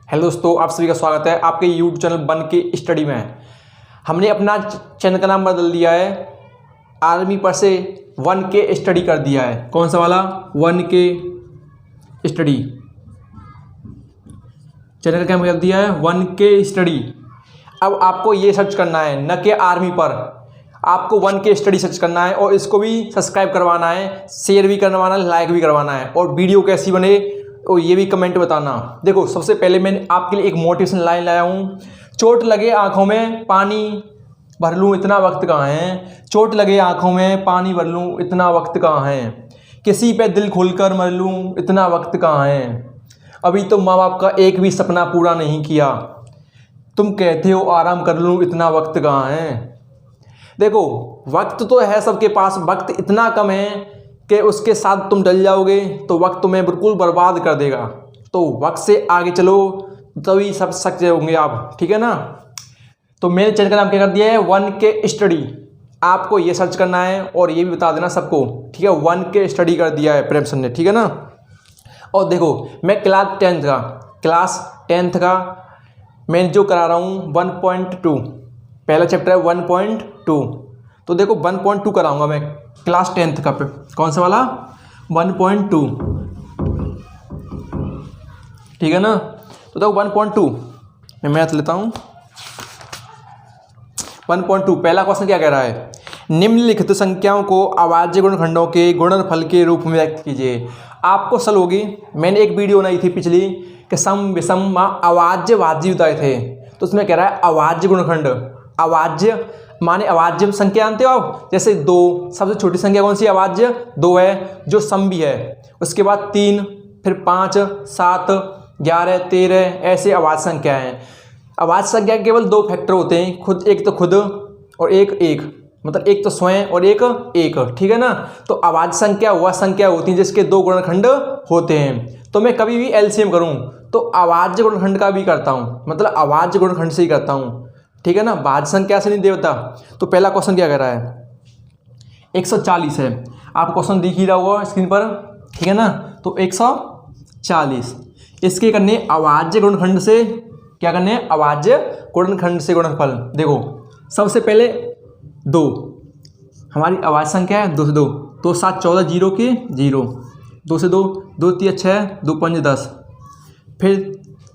Hello दोस्तों, आप सभी का स्वागत है आपके यूट्यूब चैनल बन के स्टडी में। हमने अपना चैनल का नाम बदल दिया है, आर्मी पर से 1K स्टडी कर दिया है। कौन सा वाला? 1K study. चैनल का नाम कर दिया है 1K स्टडी। अब आपको ये सर्च करना है, न कि आर्मी पर, आपको 1K स्टडी सर्च करना है और इसको भी सब्सक्राइब करवाना है, शेयर भी करवाना है, लाइक भी करवाना है और वीडियो कैसी बने और ये भी कमेंट बताना। देखो, सबसे पहले मैंने आपके लिए एक मोटिवेशन लाइन लाया हूँ। चोट लगे आँखों में पानी भर लूँ इतना वक्त कहाँ है, चोट लगे आँखों में पानी भर लूँ इतना वक्त कहाँ है, किसी पे दिल खुलकर मर लूँ इतना वक्त कहाँ है, अभी तो माँ बाप का एक भी सपना पूरा नहीं किया, तुम कहते हो आराम कर लूँ इतना वक्त कहाँ है। देखो, वक्त तो है सबके पास, वक्त इतना कम है कि उसके साथ तुम डल जाओगे तो वक्त तुम्हें बिल्कुल बर्बाद कर देगा। तो वक्त से आगे चलो, तभी सब सक्सेस होंगे आप, ठीक है ना। तो मेरे चैनल का नाम क्या कर दिया है? 1K study. आपको ये सर्च करना है और ये भी बता देना सबको, ठीक है। 1K स्टडी कर दिया है प्रेम सर ने, ठीक है ना। और देखो, मैं क्लास टेंथ का मैं जो करा रहा हूँ 1.2, पहला चैप्टर है 1.2। तो देखो 1.2 कराऊंगा मैं क्लास टेंथ का। कौन सा वाला? 1.2, ठीक है ना। तो देखो 1.2 मैं मैथ लेता हूँ। 1.2 पहला क्वेश्चन क्या कह रहा है? निम्नलिखित संख्याओं को अभाज्य गुणनखंडों के गुणनफल के रूप में व्यक्त कीजिए। आपको सल होगी, मैंने एक वीडियो बनाई थी पिछली कि सम विषम अभाज्य भाज्य बताए थे। तो उसमें कह रहा है अभाज्य गुणनखंड। अभाज्य माने अभाज्य संख्या जानते हो आप, जैसे 2 सबसे छोटी संख्या कौन सी? अभाज्य 2 है, जो सम भी है। उसके बाद 3, फिर 5, 7, 11, 13 ऐसे अभाज्य संख्या हैं। अभाज्य संख्या के केवल 2 फैक्टर होते हैं, खुद एक तो खुद और एक मतलब एक तो स्वयं और एक, ठीक है ना। तो अभाज्य संख्या वह संख्या होती है जिसके 2 गुणनखंड होते हैं। तो मैं कभी भी एलसीएम करूँ तो अभाज्य गुणनखंड का भी करता हूँ, मतलब अभाज्य गुणनखंड से ही करता हूँ, ठीक है ना। भाज्य संख्या से नहीं देवता। तो पहला क्वेश्चन क्या कह रहा है? 140 है, आप क्वेश्चन दिख ही रहा होगा स्क्रीन पर, ठीक है ना। तो 140 इसके करने अभाज्य गुणनखंड से, क्या करने? अभाज्य गुणनखंड से गुणनफल। देखो, सबसे पहले 2 हमारी अभाज्य संख्या है, 2 से 2, 2 7 14 0 के 0, 2 से 2, 2 3 6, 2 5 10, फिर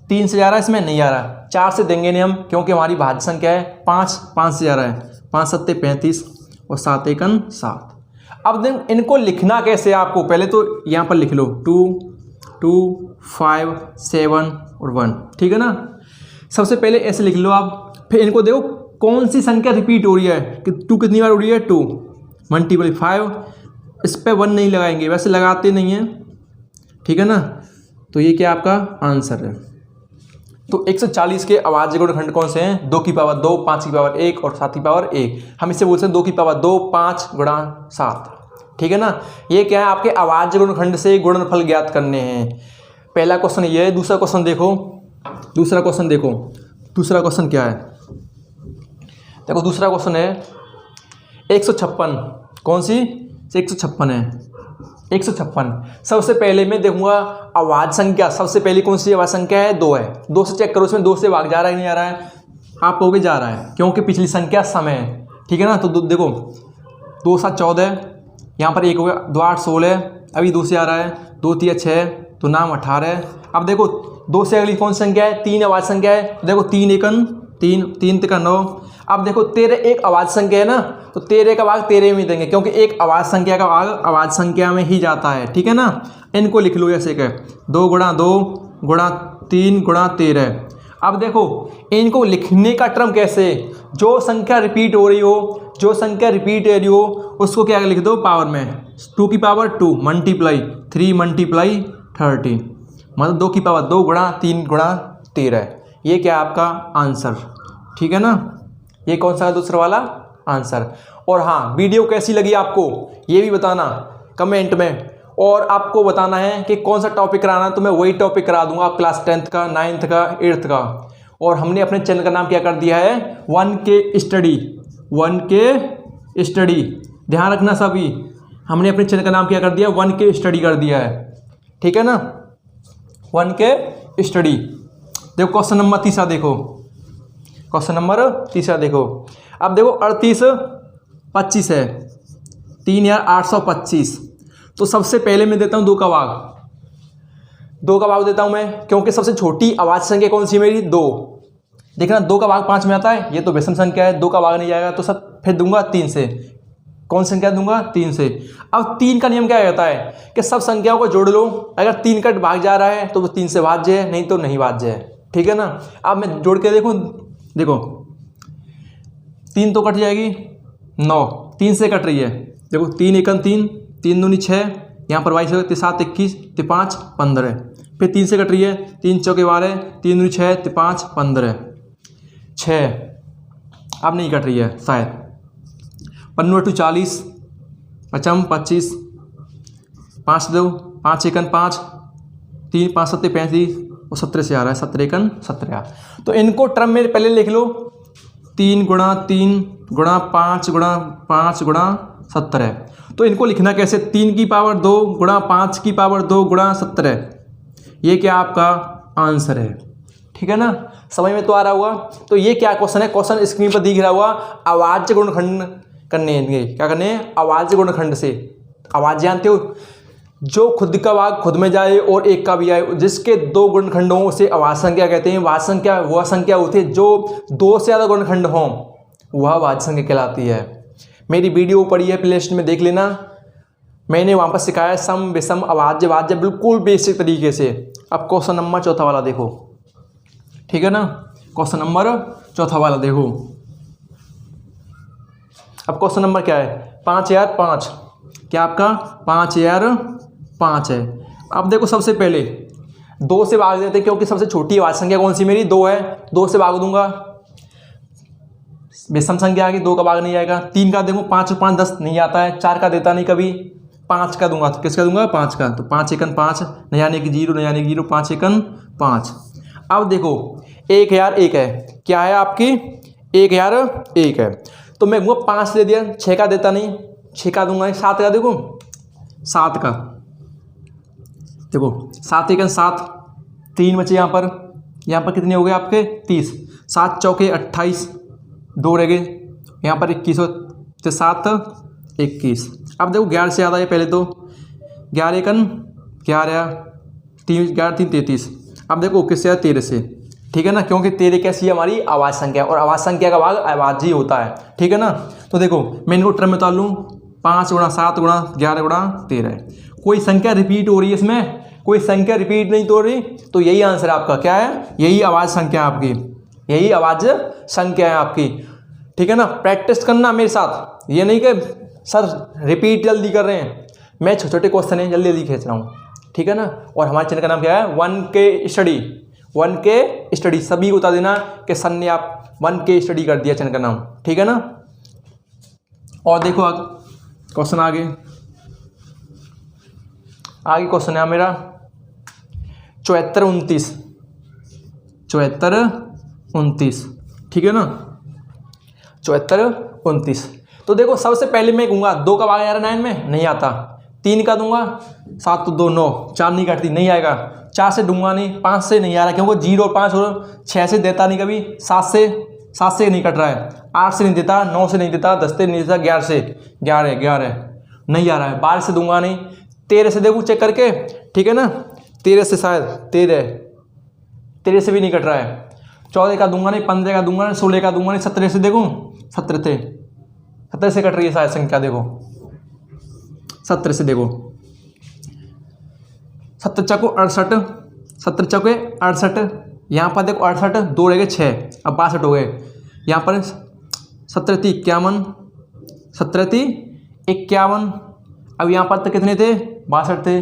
3 से जा रहा है, इसमें नहीं आ रहा, 4 से देंगे नहीं हम क्योंकि हमारी भाज्य संख्या है। 5 से जा रहा है, 5 7 35 और 7 1 7। अब दिन इनको लिखना कैसे? आपको पहले तो यहाँ पर लिख लो 2 2 5 7 और 1, ठीक है ना। सबसे पहले ऐसे लिख लो आप, फिर इनको देखो कौन सी संख्या रिपीट हो रही है कि 2 कितनी बार हो रही है? 2 मल्टीपल 5, इस पर 1 नहीं लगाएंगे, वैसे लगाते नहीं हैं, ठीक है ना। तो ये क्या आपका आंसर है? तो 140 के अभाज्य गुणनखंड कौन से हैं? 2 की पावर 2, 5 की पावर 1 और 7 की पावर 1। हम इसे बोलते हैं 2 की पावर 2 5 गुणा 7, ठीक है ना। ये क्या है? आपके अभाज्य गुणनखंड से गुणनफल ज्ञात करने हैं। पहला क्वेश्चन ये है। दूसरा क्वेश्चन देखो, दूसरा क्वेश्चन क्या है? देखो, दूसरा क्वेश्चन है 156। कौन सी? 156 है, 156। सबसे पहले मैं देखूंगा अभाज्य संख्या, सबसे पहले कौन सी अभाज्य संख्या है? 2 है। 2 से चेक करो, इसमें 2 से भाग जा रहा है नहीं जा रहा है? आप कहोगे जा रहा है क्योंकि पिछली संख्या सम है, ठीक है ना। तो देखो 2 7 14, यहाँ पर 1 हो गया, 2 8 16, अभी 2 से आ रहा है, 2 3 6, तो नाम 18। अब देखो 2 से अगली कौन सी संख्या है? 3 अभाज्य संख्या है। देखो 3 1 3, 3 3 9। अब देखो 13 एक अभाज्य संख्या है ना, तो 13 का भाग 13 में देंगे क्योंकि एक अभाज्य संख्या का भाग अभाज्य संख्या में ही जाता है, ठीक है ना। इनको लिख लो ऐसे के 2 गुणा 2 गुणा 3 गुणा 13। अब देखो इनको लिखने का क्रम कैसे? जो संख्या रिपीट हो रही हो, उसको क्या लिख दो? पावर में। 2 की पावर 2 मल्टीप्लाई 3 मल्टीप्लाई 30, मतलब 2 की पावर 2 गुणा 3 गुणा 13। ये क्या आपका आंसर, ठीक है ना। ये कौन सा है? दूसरा वाला आंसर। और हाँ, वीडियो कैसी लगी आपको ये भी बताना कमेंट में, और आपको बताना है कि कौन सा टॉपिक कराना है, तो मैं वही टॉपिक करा दूंगा क्लास 10th का, 9th का, 8th का। और हमने अपने चैनल का नाम क्या कर दिया है? 1K study. 1K स्टडी, ध्यान रखना सभी, हमने अपने चैनल का नाम क्या कर दिया? 1K स्टडी कर दिया है, ठीक है ना। 1K study. देखो क्वेश्चन नंबर तीसरा देखो, क्वेश्चन नंबर तीसरा देखो। अब देखो 38 25 है, 3 यार 825। तो सबसे पहले मैं देता हूँ 2 का भाग, 2 का भाग देता हूँ मैं, क्योंकि सबसे छोटी अभाज्य संख्या कौन सी मेरी 2। देखना 2 का भाग 5 में आता है, ये तो विषम संख्या है, 2 का भाग नहीं जाएगा तो सब फिर दूंगा 3 से। कौन संख्या दूंगा 3 से। अब 3 का नियम क्या कहता है कि सब संख्याओं को जोड़ लो, अगर 3 का भाग जा रहा है तो वो 3 से भाज्य है, नहीं तो नहीं भाज्य है, ठीक है ना। अब मैं जोड़ के देखूँ, देखो 3 तो कट जाएगी 9, 3 से कट रही है, देखो 3 एकम 3, 3 दूनी 6, यहाँ पर 22 है, 7 21, 5 15, फिर 3 से कट रही है, 3 चौके 12, 3 दूनी 6, 5 15, 6 अब नहीं कट रही है शायद, 15 40, 55 25, 5 2 5 एकन 5, 3 5 7 35 और 17 से आ रहा है, 17 एकन 17। तो इनको टर्म में पहले लिख लो, 3 गुणा 3 गुणा 5 गुणा 5 गुणा 17। तो इनको लिखना कैसे, 3 की पावर 2 गुणा 5 की पावर 2 गुणा 17, ये क्या आपका आंसर है, ठीक है ना। समझ में तो आ रहा हुआ। तो ये क्या क्वेश्चन है, क्वेश्चन स्क्रीन पर दिख रहा हुआ, अभाज्य गुणनखंड करने हैं, क्या करने हैं, अभाज्य गुणनखंड से। अभाज्य जानते हो, जो खुद का भाग खुद में जाए और एक का भी आए, जिसके 2 गुणनखंड हों उसे अभाज्य संख्या कहते हैं। भाज्य संख्या वह संख्या होती है जो 2 से ज़्यादा गुणनखंड हों, वह भाज्य संख्या कहलाती है। मेरी वीडियो पड़ी है, प्लेलिस्ट में देख लेना, मैंने वहाँ पर सिखाया सम विषम अभाज्य भाज्य बिल्कुल बेसिक तरीके से। अब क्वेश्चन नंबर चौथा वाला देखो, ठीक है ना, क्वेश्चन नंबर चौथा वाला देखो। अब क्वेश्चन नंबर क्या है, 5 यार 5, क्या आपका 5 यार 5 है। अब देखो सबसे पहले 2 से भाग देते, क्योंकि सबसे छोटी अभाज्य संख्या कौन सी मेरी 2 है, 2 से भाग दूंगा, विषम संख्या आगे 2 का भाग नहीं आएगा। 3 का देखो 5 और 5 10 नहीं आता है, 4 का देता नहीं कभी, 5 का दूंगा, तो किसका दूंगा 5 का, तो 5 एकन 5, न यानी कि 0 न यानी कि 0, 5 एकन 5। अब देखो 1 यार 1 है, क्या है आपकी 1 यार 1 है, तो मैं 5 दे दिया, 6 का देता नहीं, 6 का दूंगा, 7 का देखो 7 का, देखो 7 एकन 7, 3 बचे यहाँ पर कितने हो गए आपके 30, 7 चौके 28, 2 रह गए, यहाँ पर 21 तो 7 21। अब देखो 11 से ज़्यादा है, पहले तो 11 एकन 11, 3 11 3 33। अब देखो किससे है 13 से, ठीक है ना, क्योंकि 13 कैसी है हमारी अभाज्य संख्या, और अभाज्य संख्या का भाग अभाज्य ही होता है, ठीक है ना। तो देखो मैं इनको टर्म में उतार लूँ, 5 गुणा 7 गुणा 11 गुणा 13, कोई संख्या रिपीट हो रही है इसमें, कोई संख्या रिपीट नहीं हो रही, तो यही आंसर आपका क्या है, यही अभाज्य संख्या आपकी, यही अभाज्य संख्या है आपकी, ठीक है ना। प्रैक्टिस करना मेरे साथ, ये नहीं कि सर रिपीट जल्दी कर रहे हैं, मैं छोटे छोटे क्वेश्चन हैं जल्दी जल्दी खींच रहा हूँ, ठीक है ना। और हमारे चैनल का नाम क्या है, 1K स्टडी, 1K स्टडी, सभी को बता देना कि सर ने आप 1K स्टडी कर दिया चैनल का नाम, ठीक है ना। और देखो क्वेश्चन आगे क्वेश्चन है मेरा 74 29, ठीक है ना, 74 29। तो देखो सबसे पहले मैं कहूँगा 2 का भाग आ रहा है 9 में, नहीं आता, 3 का दूंगा, 7 तो 2 9, 4 नहीं काटती, नहीं आएगा, 4 से दूंगा नहीं, 5 से नहीं आ रहा, क्योंकि 0 और 5 और 6 से देता नहीं कभी, 7 से नहीं कट रहा है, 8 से नहीं देता, 9 से नहीं देता, 10 से नहीं देता, 11 से 11 नहीं आ रहा है, 12 से दूंगा नहीं, 13 से देखूँ चेक करके, ठीक है ना, 13 से शायद 13 से भी नहीं कट रहा है, 14 का दूंगा नहीं, 15 का दूंगा नहीं, 16 का दूंगा नहीं, 17 से देखूँ 17 से कट रही है शायद संख्या, देखो 17 से देखो, 17 चौको 68, 17 चौके 68, यहाँ पर देखो 68, 2 रह गए 6, अब 62 हो गए, यहाँ पर 17 × 51, 17 × 51, अब यहाँ पर तो कितने थे 62 थे,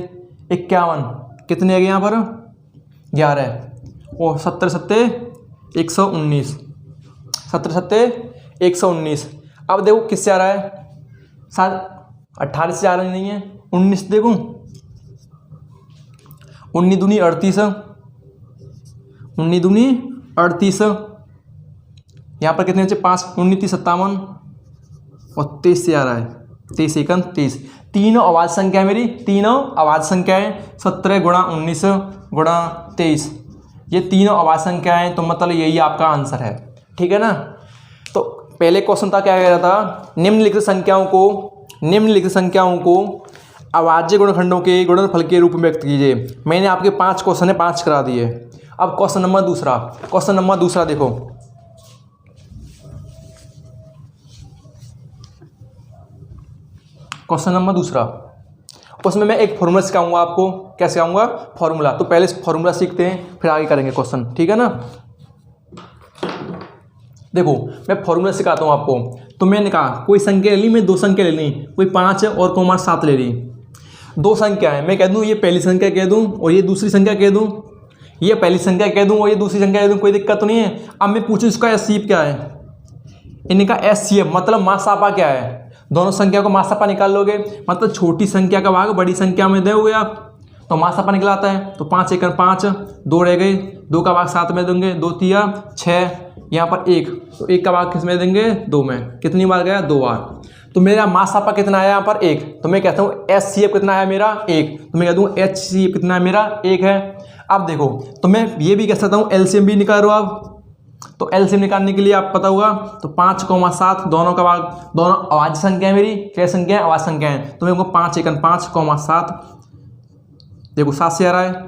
51 कितने आ गए यहाँ पर 11, और 17 7 119, 17 7 119। अब देखो किससे आ रहा है, शायद 18 से आ रहा नहीं है, 19 देखूँ, 19 दूनी 38, 19 दूनी 38, यहाँ पर कितने बचे 5, 19 30 57, और 23 से आ रहा है, 23 एकन 23। तीनों अभाज्य संख्या है मेरी, तीनों अभाज्य संख्या है, 17 × 19 × 23, ये तीनों अभाज्य संख्याएं, तो मतलब यही आपका आंसर है। ठीक है ना। तो पहले क्वेश्चन था, क्या कह रहा था, निम्नलिखित संख्याओं को अभाज्य गुणनखंडों के गुणनफल के रूप में व्यक्त कीजिए। मैंने आपके 5 क्वेश्चन है, 5 करा दिए। अब क्वेश्चन नंबर दूसरा देखो। क्वेश्चन नंबर दूसरा, उसमें मैं एक फॉर्मूला सिखाऊंगा आपको। क्या सिखाऊंगा? फॉर्मूला। तो पहले फॉर्मूला सीखते हैं, फिर आगे करेंगे क्वेश्चन। ठीक है ना। देखो मैं फॉर्मूला सिखाता हूँ आपको। तो मैंने कहा कोई संख्या ले ली, मैं 2 संख्या ले ली, कोई 5 और कोमा 7 ले ली। 2 संख्या है, मैं कह दूँ ये पहली संख्या कह दूँ और ये दूसरी संख्या कह दूँ, ये पहली संख्या कह दूँ और ये दूसरी संख्या कह दूँ, कोई दिक्कत तो नहीं है। अब मैं पूछूँ इसका एचसीएफ क्या है, इनका एचसीएफ मतलब मासापा क्या है। दोनों संख्या को मासापा निकाल लोगे, मतलब छोटी संख्या का भाग बड़ी संख्या में दोगे आप, तो मासापा निकल आता है। तो 5 एकड़ 5, 2 रह गए, 2 का भाग 7 में देंगे, 2 तिया 6, यहाँ पर 1, तो 1 का भाग किस में देंगे? 2 में। कितनी बार गया? 2 बार। तो मेरा मासापा कितना आया यहाँ पर? 1। तो मैं कहता हूँ एचसीएफ कितना आया मेरा? 1। तो मैं कह दूँ एचसीएफ कितना है मेरा? 1 है। अब देखो, तो मैं ये भी कह सकता हूँ एलसीएम भी निकालो आप। तो एलसीएम निकालने के लिए आप पता होगा, तो 5, 7 दोनों का भाग, दोनों अभाज्य संख्या है मेरी, क्या संख्या है? अभाज्य संख्या है। तो मेरे को 5 एकड़ 5, 7, देखो 7 से आ रहा है।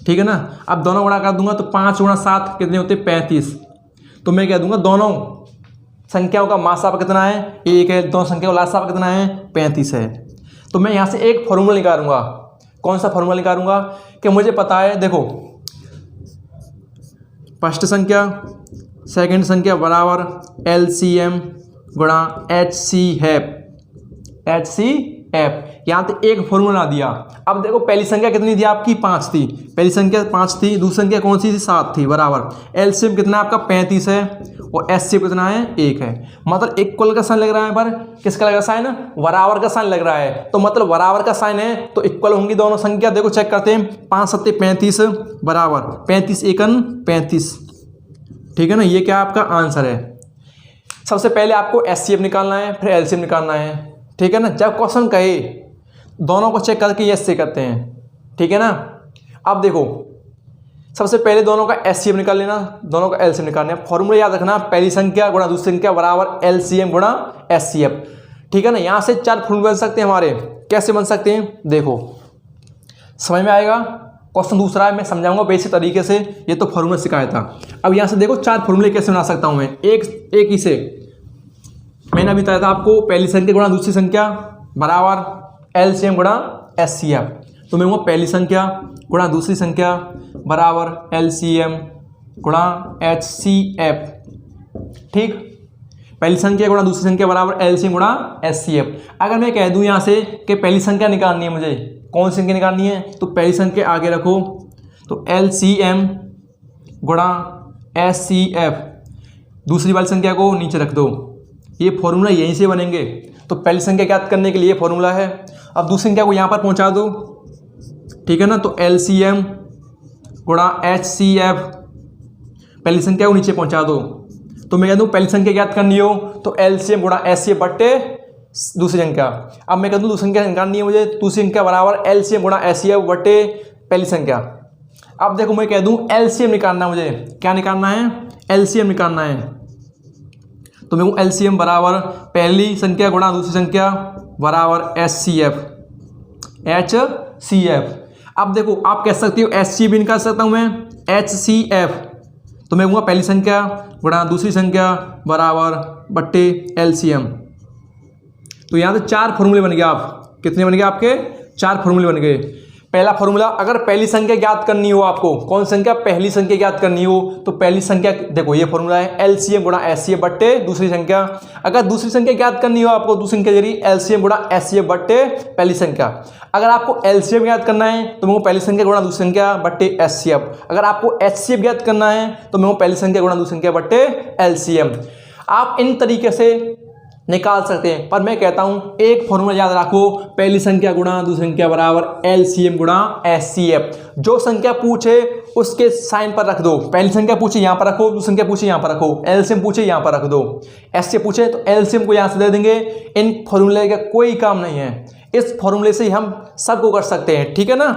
ठीक है ना। अब दोनों गुणा कर दूंगा, तो 5 गुणा 7 कितने होते? 35। तो मैं कह दूंगा दोनों संख्याओं का मासापा कितना है? 1 है। दोनों संख्या का लासापा कितना है? 35 है। तो मैं यहाँ से एक फॉर्मूला निकालूंगा। कौन सा फॉर्मूला निकालूंगा? कि मुझे पता है, देखो फर्स्ट संख्या सेकंड संख्या बराबर एलसीएम गुणा एचसीएफ। यहाँ तो एक फॉर्मूला दिया। अब देखो पहली संख्या कितनी थी आपकी? 5 थी। पहली संख्या 5 थी, दूसरी संख्या कौन सी थी? 7 थी। बराबर एलसीएम कितना आपका? 35 है और एचसीएफ कितना है? 1 है। मतलब इक्वल का साइन लग रहा है पर, किसका लग रहा है साइन? बराबर का साइन लग रहा है। तो मतलब बराबर का साइन है तो इक्वल होंगी दोनों संख्या। देखो चेक करते हैं, 5 7 35 बराबर 35 एकन 35। ठीक है ना। ये क्या आपका आंसर है। सबसे पहले आपको एचसीएफ निकालना है, फिर एलसीएम निकालना है। ठीक है ना। जब क्वेश्चन कहे दोनों को चेक करके यस से करते हैं। ठीक है ना। अब देखो सबसे पहले दोनों का एचसीएफ निकाल लेना, दोनों का एलसीएम निकालना है। फॉर्मूला याद रखना, पहली संख्या गुणा दूसरी संख्या बराबर एलसीएम गुणा एचसीएफ। ठीक है ना। यहाँ से 4 फॉर्मूले बन सकते हैं हमारे। कैसे बन सकते हैं देखो, समझ में आएगा। क्वेश्चन दूसरा है, मैं समझाऊंगा बेसिक तरीके से। ये तो फॉर्मूला सिखाया था। अब यहाँ से देखो 4 फॉर्मूले कैसे बना सकता हूँ मैं, एक ही से। मैंने अभी बताया था आपको, पहली संख्या गुणा दूसरी संख्या बराबर एलसीएम गुणा एचसीएफ। तो मैं पहली संख्या गुणा दूसरी संख्या बराबर एलसीएम गुणा एचसीएफ। ठीक, पहली संख्या गुणा दूसरी संख्या बराबर एलसीएम गुणा एचसीएफ। अगर मैं कह दूं यहाँ से कि पहली संख्या निकालनी है मुझे, कौन सी संख्या निकालनी है? तो पहली संख्या आगे रखो, तो एलसीएम गुणा एचसीएफ। दूसरी वाली संख्या को नीचे रख दो। ये फॉर्मूला यहीं से बनेंगे। तो पहली संख्या ज्ञात करने के लिए फॉर्मूला है। अब दूसरी संख्या को यहाँ पर पहुँचा दो। ठीक है ना। तो एलसीएम गुणा एचसीएफ, पहली संख्या को नीचे पहुँचा दो। तो मैं कह दूँ पहली संख्या ज्ञात करनी हो तो एलसीएम गुणा एचसीएफ बट्टे दूसरी संख्या। अब मैं कह दूँ दूसरी संख्या निकालनी है मुझे, दूसरी संख्या बराबर एलसीएम गुणा एचसीएफ बट्टे पहली संख्या। अब देखो मैं कह दूँ एलसीएम निकालना है मुझे। क्या निकालना है? एलसीएम निकालना है। तो मैं एलसीएम बराबर पहली संख्या गुणा दूसरी संख्या बराबर एचसीएफ। अब देखो आप कह सकते हो एचसीएफ भी निकाल सकता हूँ मैं, एचसीएफ। तो मैं कहूँगा पहली संख्या गुणा दूसरी संख्या बराबर बट्टे एलसीएम। तो यहाँ से 4 फॉर्मूले बन गए। आप कितने बन गए? आपके 4 फॉर्मूले बन गए। पहला फॉर्मूला, अगर पहली संख्या ज्ञात करनी हो आपको, कौन संख्या? पहली संख्या ज्ञात करनी हो तो पहली संख्या, देखो ये फॉर्मूला है, एलसीएम गुणा एचसीएफ बट्टे दूसरी संख्या। अगर दूसरी संख्या ज्ञात करनी हो आपको, दूसरी संख्या जरिए एलसीएम गुणा एचसीएफ बट्टे पहली संख्या। अगर आपको एलसीएम ज्ञात करना है तो मैं पहली संख्या गुणा दूसरी संख्या बट्टे एचसीएफ। अगर आपको एचसीएफ ज्ञात करना है तो मैं पहली संख्या गुणा दूसरी संख्या बट्टे एलसीएम। आप इन तरीके से निकाल सकते हैं, पर मैं कहता हूं एक फॉर्मूला याद रखो, पहली संख्या गुणा दूसरी संख्या बराबर एलसीएम गुणा एचसीएफ। जो संख्या पूछे उसके साइन पर रख दो। पहली संख्या पूछे यहाँ पर रखो, दूसरी संख्या पूछे यहाँ पर रखो, एलसीएम पूछे यहाँ पर रख दो, एचसीएफ पूछे तो एलसीएम को यहाँ से दे देंगे। इन फॉर्मूले का कोई काम नहीं है, इस फॉर्मूले से ही हम सबको कर सकते हैं। ठीक है ना।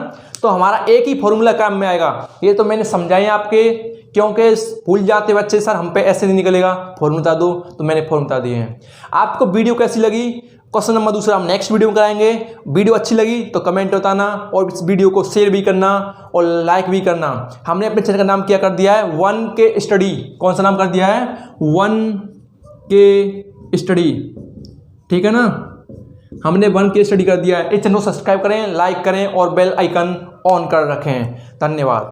तो हमारा एक ही फॉर्मूला काम में आएगा। ये तो मैंने समझाया आपके, क्योंकि भूल जाते बच्चे सर हम पे ऐसे नहीं निकलेगा, फॉर्मूला बता दो, तो मैंने फॉर्मूला बता दिए हैं। आपको वीडियो कैसी लगी? क्वेश्चन नंबर दूसरा हम नेक्स्ट वीडियो में कराएंगे। वीडियो अच्छी लगी तो कमेंट बताना और इस वीडियो को शेयर भी करना और लाइक भी करना। हमने अपने चैनल का नाम क्या कर दिया है? 1K study. कौन सा नाम कर दिया है? 1K स्टडी, ठीक है ना। हमने 1K स्टडी कर दिया है। इस चैनल को सब्सक्राइब करें, लाइक करें और बेल आइकन ऑन कर रखें। धन्यवाद।